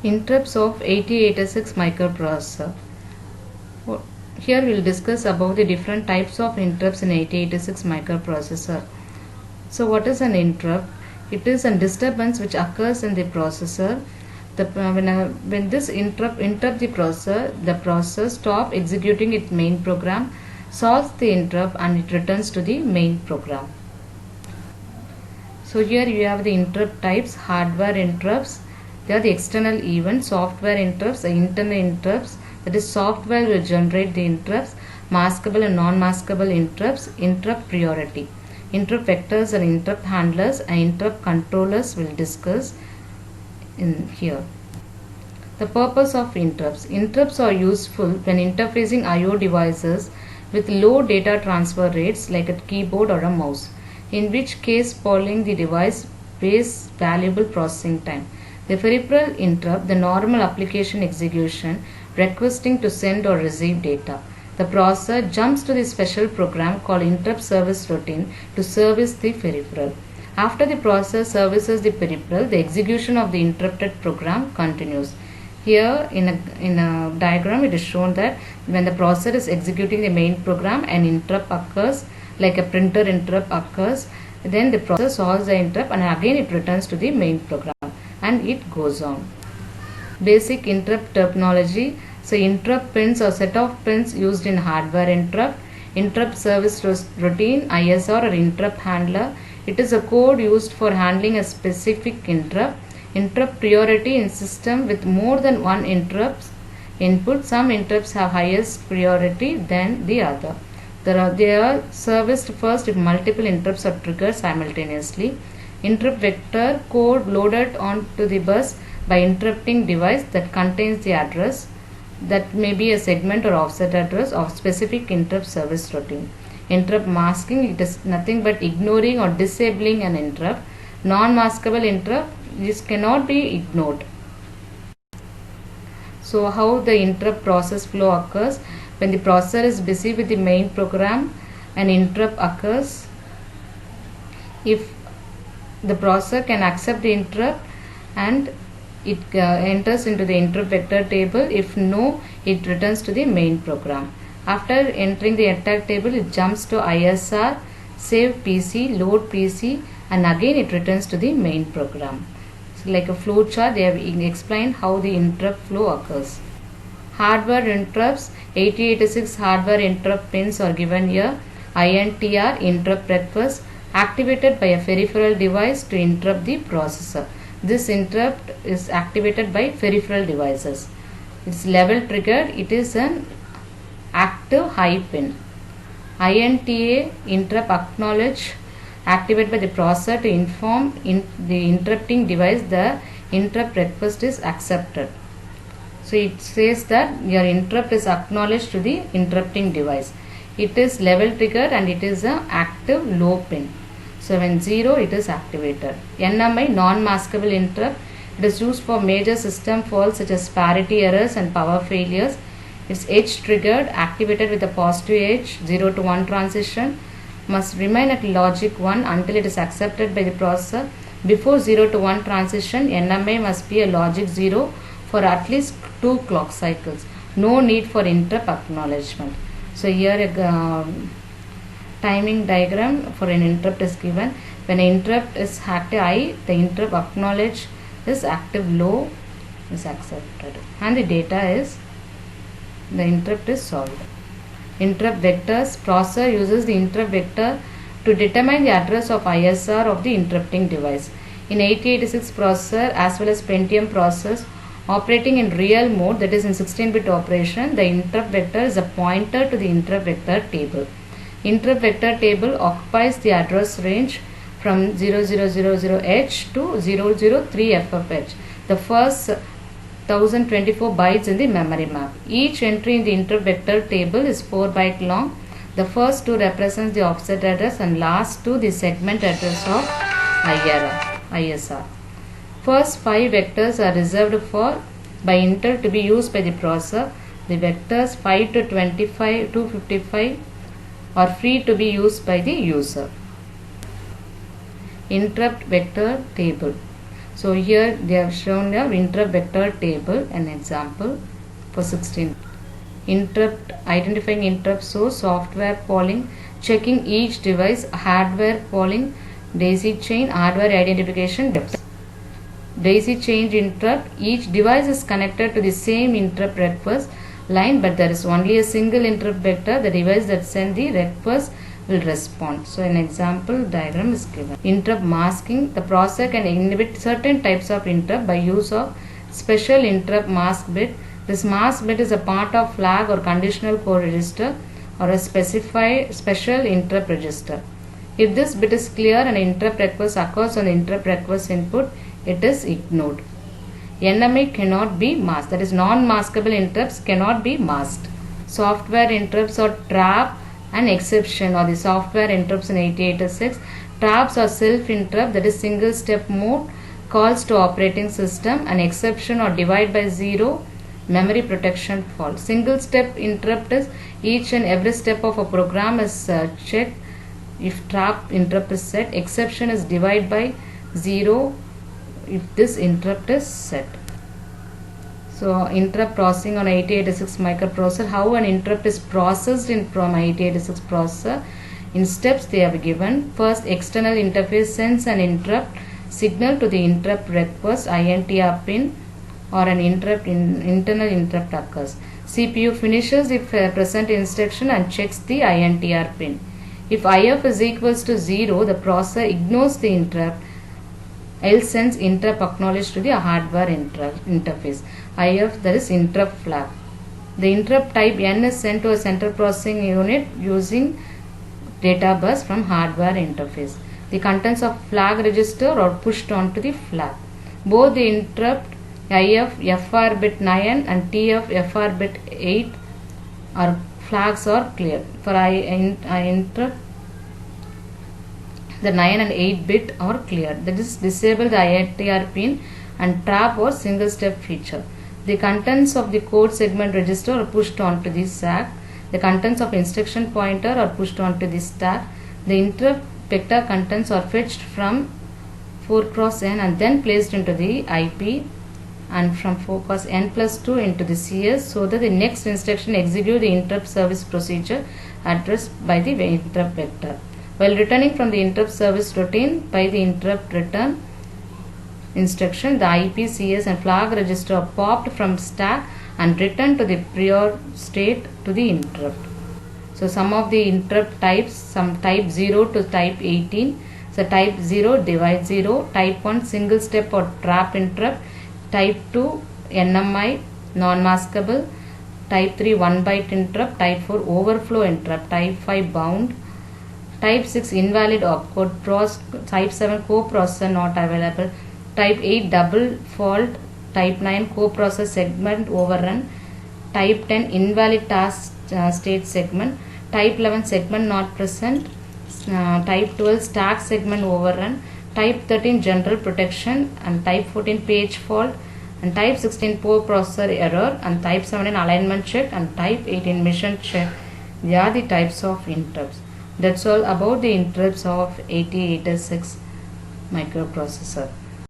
Interrupts of 8086 microprocessor. Here we will discuss about the different types of interrupts in 8086 microprocessor. So what is an interrupt? It is a disturbance which occurs in the processor. When this interrupt the processor stop executing its main program, solves the interrupt and it returns to the main program. So here you have the interrupt types: hardware interrupts. They are the external events. Software interrupts, the internal interrupts. That is, software will generate the interrupts. Maskable and non-maskable interrupts. Interrupt priority. Interrupt vectors and interrupt handlers and interrupt controllers will discuss in here. The purpose of interrupts. Interrupts are useful when interfacing I/O devices with low data transfer rates like a keyboard or a mouse, in which case spoiling the device wastes valuable processing time. The peripheral interrupt the normal application execution requesting to send or receive data. The processor jumps to the special program called interrupt service routine to service the peripheral. After the processor services the peripheral, the execution of the interrupted program continues. Here in a diagram it is shown that when the processor is executing the main program, an interrupt occurs, like a printer interrupt occurs. Then the processor solves the interrupt and again it returns to the main program and it goes on. Basic interrupt terminology. So interrupt pins are set of pins used in hardware interrupt. Interrupt service routine, ISR, or interrupt handler. It is a code used for handling a specific interrupt. Interrupt priority in system with more than one interrupt input. Some interrupts have highest priority than the other. They are serviced first if multiple interrupts are triggered simultaneously. Interrupt vector code loaded onto the bus by interrupting device that contains the address that may be a segment or offset address of specific interrupt service routine. Interrupt masking, it is nothing but ignoring or disabling an interrupt. Non-maskable interrupt, this cannot be ignored. So how the interrupt process flow occurs? When the processor is busy with the main program, an interrupt occurs. If the processor can accept the interrupt and it enters into the interrupt vector table. If no, it returns to the main program. After entering the attack table, it jumps to ISR, save PC, load PC, and again it returns to the main program. So like a flow chart, they have explained how the interrupt flow occurs. Hardware interrupts. 8086 hardware interrupt pins are given here. INTR, interrupt request, activated by a peripheral device to interrupt the processor. This interrupt is activated by peripheral devices. It's level triggered. It is an active high pin. INTA, interrupt acknowledge, activated by the processor to inform the interrupting device the interrupt request is accepted. So it says that your interrupt is acknowledged to the interrupting device. It is level triggered and it is an active low pin. So when 0, it is activated. NMI, non-maskable interrupt. It is used for major system faults such as parity errors and power failures. It's edge triggered, activated with a positive edge. 0 to 1 transition must remain at logic 1 until it is accepted by the processor. Before 0 to 1 transition, NMI must be a logic 0 for at least 2 clock cycles. No need for interrupt acknowledgement. So here a timing diagram for an interrupt is given. When an interrupt is active high, the interrupt acknowledge is active low is accepted, and the data is the interrupt is solved. Interrupt vectors. Processor uses the interrupt vector to determine the address of ISR of the interrupting device. In 8086 processor as well as Pentium processors operating in real mode, that is in 16-bit operation, the interrupt vector is a pointer to the interrupt vector table. Interrupt vector table occupies the address range from 0000H to 003FFH, the first 1024 bytes in the memory map. Each entry in the interrupt vector table is 4 byte long. The first 2 represents the offset address and last 2 the segment address of ISR. First 5 vectors are reserved for by Intel to be used by the processor. The vectors 5 to 25 to 55 are free to be used by the user. Interrupt vector table. So here they have shown the interrupt vector table, an example for 16. Interrupt, identifying interrupt source, software polling, checking each device, hardware polling, daisy chain, hardware identification, depth. Daisy chain interrupt, each device is connected to the same interrupt request line, but there is only a single interrupt vector. The device that sent the request will respond. So an example diagram is given. Interrupt masking, the processor can inhibit certain types of interrupt by use of special interrupt mask bit. This mask bit is a part of flag or conditional code register or a specified special interrupt register. If this bit is clear and an interrupt request occurs on the interrupt request input, it is ignored. NMI cannot be masked, that is non-maskable interrupts cannot be masked. Software interrupts or trap and exception or the software interrupts in 8086. Traps are self-interrupt, that is single step mode, calls to operating system, and exception or divide by zero, memory protection fault. Single step interrupt is each and every step of a program is checked if trap interrupt is set. Exception is divide by zero if this interrupt is set. So interrupt processing on 8086 microprocessor, how an interrupt is processed from 8086 processor. In steps they have given. First, external interface sends an interrupt signal to the interrupt request INTR pin or an internal interrupt occurs. CPU finishes if present instruction and checks the INTR pin. If IF is equals to 0, the processor ignores the interrupt, else sends interrupt acknowledged to the hardware interface. IF, that is interrupt flag. The interrupt type N is sent to a central processing unit using data bus from hardware interface. The contents of flag register are pushed onto the flag. Both the interrupt IF FR bit 9 and TF FR bit 8 are flags are clear. For interrupt, the 9 and 8 bit are clear. That is disable the INTR pin and trap or single step feature. The contents of the code segment register are pushed onto the stack. The contents of instruction pointer are pushed onto the stack. The interrupt vector contents are fetched from 4x n and then placed into the IP, and from 4x n plus 2 into the CS, so that the next instruction execute the interrupt service procedure addressed by the interrupt vector. While returning from the interrupt service routine by the interrupt return instruction, the IP, CS and flag register are popped from stack and returned to the prior state to the interrupt. So some of the interrupt types, some type 0 to type 18. So type 0 divide 0, type 1 single step or trap interrupt, type 2 NMI non-maskable, type 3 1 byte interrupt, type 4 overflow interrupt, type 5 bound, type 6 invalid opcode, type 7 coprocessor not available, type 8 double fault, type 9 coprocessor segment overrun, type 10 invalid task state segment, type 11 segment not present, type 12 stack segment overrun, type 13 general protection, and type 14 page fault, and type 16 coprocessor error, and type 17 alignment check, and type 18 mission check. They are the types of interrupts. That's all about the interrupts of 8086 microprocessor.